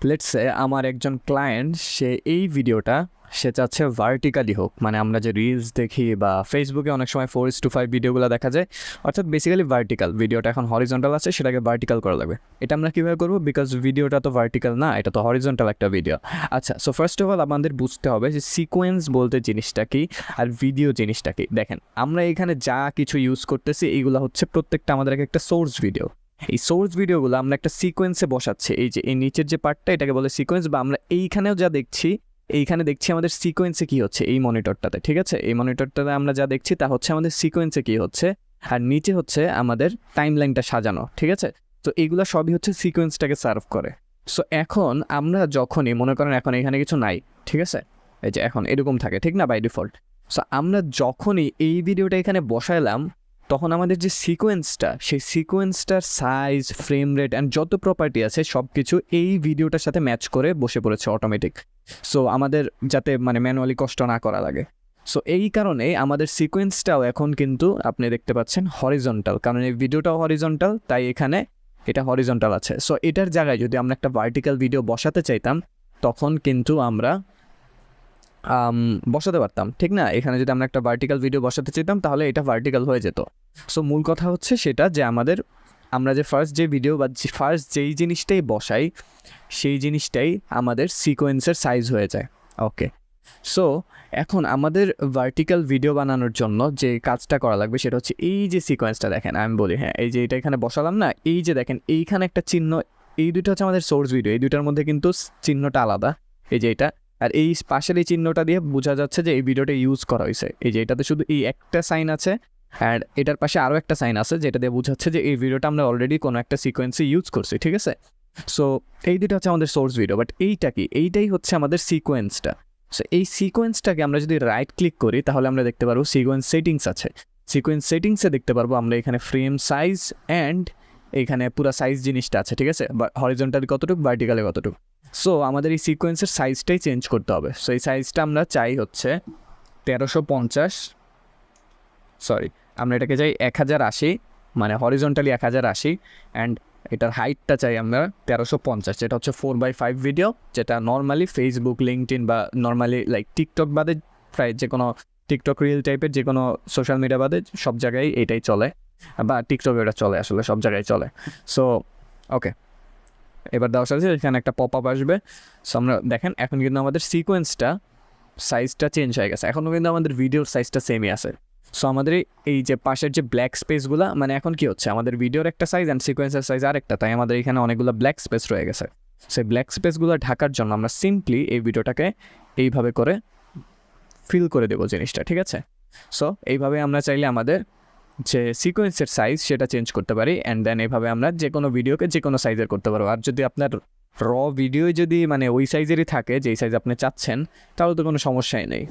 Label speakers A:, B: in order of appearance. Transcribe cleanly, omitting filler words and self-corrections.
A: Let's say আমার একজন client সে এই ভিডিওটা সে চাচ্ছে ভার্টিক্যালি হোক, মানে আমরা যে রিলস দেখি বা ফেসবুকে অনেক সময় 4:5 ভিডিওগুলো দেখা যায়, অর্থাৎ বেসিক্যালি ভার্টিক্যাল। ভিডিওটা এখন হরিজন্টাল আছে, সেটাকে ভার্টিক্যাল করা লাগবে। এটা আমরা কীভাবে করবো? বিকজ ভিডিওটা তো ভার্টিক্যাল না, এটা তো হরিজন্টাল একটা ভিডিও। আচ্ছা, সো ফার্স্ট অফ অল আমাদের বুঝতে হবে যে সিকোয়েন্স বলতে জিনিসটা কি আর ভিডিও জিনিসটা কি। দেখেন, আমরা এখানে যা কিছু ইউজ করতেছি এইগুলো হচ্ছে প্রত্যেকটা আমাদের একটা সোর্স ভিডিও। এই সোর্স ভিডিওগুলো আমরা একটা সিকোয়েন্সে বসাচ্ছি। এই যে এই নিচের যে পার্টটা, এটাকে বলে সিকোয়েন্স, বা আমরা এইখানেও যা দেখছি, এইখানে দেখছি আমাদের সিকোয়েন্সে কি হচ্ছে এই মনিটরটাতে। ঠিক আছে, এই মনিটরটাতে আমরা যা দেখছি তা হচ্ছে আমাদের সিকোয়েন্সে কি হচ্ছে, আর নিচে হচ্ছে আমাদের টাইমলাইনটা সাজানো। ঠিক আছে, তো এইগুলো সবই হচ্ছে সিকোয়েন্সটাকে সার্ভ করে। সো এখন আমরা যখনই মনে করেন এখন এখানে কিছু নাই, ঠিক আছে, এই যে এখন এরকম থাকে ঠিক না বাই ডিফল্ট। সো আমরা যখনই এই ভিডিওটা এখানে বসাইলাম, তখন আমাদের যে সিকোয়েন্সটা, সেই সিকোয়েন্সটার সাইজ, ফ্রেম রেট অ্যান্ড যত প্রপার্টি আছে সব কিছু এই ভিডিওটার সাথে ম্যাচ করে বসে পড়েছে অটোমেটিক। সো আমাদের যাতে মানে ম্যানুয়ালি কষ্ট না করা লাগে। সো এই কারণে আমাদের সিকোয়েন্সটাও এখন কিন্তু আপনি দেখতে পাচ্ছেন হরিজন্টাল, কারণ এই ভিডিওটাও হরিজন্টাল, তাই এখানে এটা হরিজন্টাল আছে। সো এটার জায়গায় যদি আমরা একটা ভার্টিক্যাল ভিডিও বসাতে চাইতাম, তখন কিন্তু আমরা বসাতে পারতাম, ঠিক না? এখানে যদি আমরা একটা ভার্টিক্যাল ভিডিও বসাতে চাইতাম তাহলে এটা ভার্টিক্যাল হয়ে যেত। সো মূল কথা হচ্ছে সেটা যে আমরা যে ফার্স্ট যে ভিডিও বা ফার্স্ট যেই জিনিসটাই বসাই, সেই জিনিসটাই আমাদের সিকোয়েন্সের সাইজ হয়ে যায়। ওকে, সো এখন আমাদের ভার্টিক্যাল ভিডিও বানানোর জন্য যে কাজটা করা লাগবে সেটা হচ্ছে এই যে সিকোয়েন্সটা দেখেন, আমি বলি হ্যাঁ, এই যে এটা এখানে বসালাম না, এই যে দেখেন এইখানে একটা চিহ্ন, এই দুটো হচ্ছে আমাদের সোর্স ভিডিও, এই দুটার মধ্যে কিন্তু চিহ্নটা আলাদা, এই যে এটা, আর এই পাশের এই চিহ্নটা দিয়ে বোঝা যাচ্ছে যে এই ভিডিওটা ইউজ করা হয়েছে। এই যে এটাতে শুধু এই একটা সাইন আছে, অ্যান্ড এটার পাশে আরও একটা সাইন আছে যেটা দিয়ে বোঝাচ্ছে যে এই ভিডিওটা আমরা অলরেডি কোনো একটা সিকোয়েন্সে ইউজ করছি। ঠিক আছে, সো এই দুটো হচ্ছে আমাদের সোর্স ভিডিও, বাট এইটা কি, এইটাই হচ্ছে আমাদের সিকোয়েন্সটা। সো এই সিকোয়েন্সটাকে আমরা যদি রাইট ক্লিক করি তাহলে আমরা দেখতে পারবো সিকোয়েন্স সেটিংস আছে। সিকোয়েন্স সেটিংসে দেখতে পারবো আমরা এখানে ফ্রেম সাইজ অ্যান্ড এইখানে পুরো সাইজ জিনিসটা আছে। ঠিক আছে, হরিজন্টালি কতটুকু, ভার্টিক্যালে কতটুকু। সো আমাদের এই সিকোয়েন্সের সাইজটাই চেঞ্জ করতে হবে। সো এই সাইজটা আমরা চাই হচ্ছে 1350, সরি আমরা এটাকে চাই 1080, মানে হরিজন্টালি 1080, অ্যান্ড এটার হাইটটা চাই আমরা 1350, যেটা হচ্ছে 4:5 ভিডিও, যেটা নর্মালি ফেসবুক, লিঙ্কডইন বা নর্মালি লাইক টিকটক বাদে প্রায় যে কোনো টিকটক রিল টাইপের যে কোনো সোশ্যাল মিডিয়া বাদে সব জায়গায় এটাই চলে, বা টিকটক এটা চলে, আসলে সব জায়গায় চলে। সো ওকে, এবার দেওয়ার সাথে এখানে একটা পপ আপ আসবে। সো আমরা দেখেন এখন কিন্তু আমাদের সিকোয়েন্সটা সাইজটা চেঞ্জ হয়ে গেছে, এখনও কিন্তু আমাদের ভিডিওর সাইজটা সেমই আছে। সো আমাদের এই যে পাশের যে ব্ল্যাক স্পেসগুলো, মানে এখন কি হচ্ছে, আমাদের ভিডিওর একটা সাইজ অ্যান্ড সিকোয়েন্সের সাইজ আরেকটা, তাই আমাদের এখানে অনেকগুলো ব্ল্যাক স্পেস রয়ে গেছে। সেই ব্ল্যাক স্পেসগুলো ঢাকার জন্য আমরা সিম্পলি এই ভিডিওটাকে এইভাবে করে ফিল করে দেবো জিনিসটা। ঠিক আছে, সো এইভাবে আমরা চাইলে আমাদের যে সিকোয়েন্সের সাইজ সেটা চেঞ্জ করতে পারি, অ্যান্ড দেন এইভাবে আমরা যে কোনো ভিডিওকে যে কোনো সাইজের করতে পারবো। আর যদি আপনার র ভিডিও যদি মানে ওই সাইজেরই থাকে যেই সাইজ আপনি চাচ্ছেন, তাহলে তো কোনো সমস্যাই নেই।